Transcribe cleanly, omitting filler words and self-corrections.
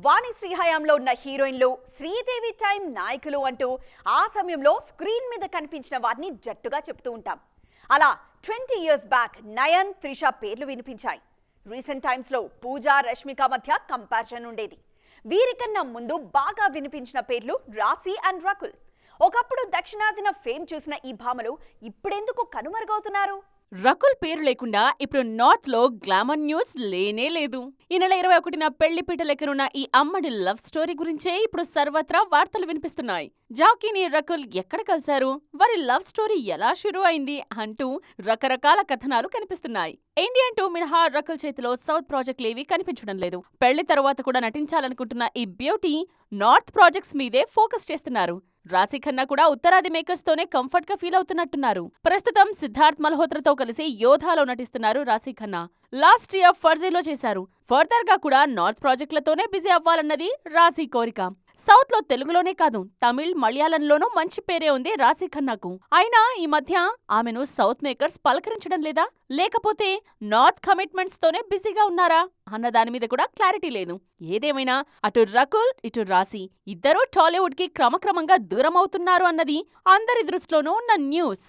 వాణిశ్రీ హయాంలో ఉన్న హీరోయిన్లు, శ్రీదేవి టైం నాయకులు అంటూ ఆ సమయంలో స్క్రీన్ మీద కనిపించిన వారిని జట్టుగా చెప్తూ ఉంటాం. అలా 20 ఇయర్స్ బ్యాక్ నయన్, త్రిష పేర్లు వినిపించాయి. రీసెంట్ టైమ్స్లో పూజా, రష్మిక మధ్య కంపారిజన్ ఉండేది. వీరికన్నా ముందు బాగా వినిపించిన పేర్లు రాశి అండ్ రకుల్. ఒకప్పుడు దక్షిణాదిన ఫేమ్ చూసిన ఈ భామలు ఇప్పుడెందుకు కనుమరుగవుతున్నారు? రకుల్ పేరు లేకుండా ఇప్పుడు నార్త్ లో గ్లామర్ న్యూస్ లేనే లేదు. ఈ నెల 21న పెళ్లిపీట లెక్కనున్న ఈ అమ్మడి లవ్ స్టోరీ గురించే ఇప్పుడు సర్వత్రా వార్తలు వినిపిస్తున్నాయి. జాకీని రకుల్ ఎక్కడ కలిశారు, వారి లవ్ స్టోరీ ఎలా షురూ అయింది అంటూ రకరకాల కథనాలు కనిపిస్తున్నాయి. ఇండియన్ 2 మినహా రకుల్ చేతిలో సౌత్ ప్రాజెక్టులేవీ కనిపించడం లేదు. పెళ్లి తర్వాత కూడా నటించాలనుకుంటున్న ఈ బ్యూటీ నార్త్ ప్రాజెక్ట్స్ మీదే ఫోకస్ చేస్తున్నారు. రాశి ఖన్నా కూడా ఉత్తరాది మేకర్స్ తోనే కంఫర్ట్ గా ఫీల్ అవుతున్నట్టున్నారు. ప్రస్తుతం సిద్ధార్థ్ మల్హోత్రాతో కలిసి యోధాలో నటిస్తున్నారు రాశి ఖన్నా. లాస్ట్ ఇయర్ ఫర్జీలో చేశారు. ఫర్దర్ గా కూడా నార్త్ ప్రాజెక్టులతోనే బిజీ అవ్వాలన్నది రాశి కోరిక. సౌత్ లో తెలుగులోనే కాదు, తమిళ్, మలయాళంలోనూ మంచి పేరే ఉంది రాశి ఖన్నాకు. అయినా ఈ మధ్య ఆమెను సౌత్ మేకర్స్ పలకరించడం లేదా, లేకపోతే నార్త్ కమిట్మెంట్స్ తోనే బిజీగా ఉన్నారా అన్న దాని మీద కూడా క్లారిటీ లేదు. ఏదేమైనా అటు రకుల్, ఇటు రాశి ఇద్దరూ టాలీవుడ్ కి క్రమక్రమంగా దూరం అవుతున్నారు అన్నది అందరి దృష్టిలోనూ ఉన్న న్యూస్.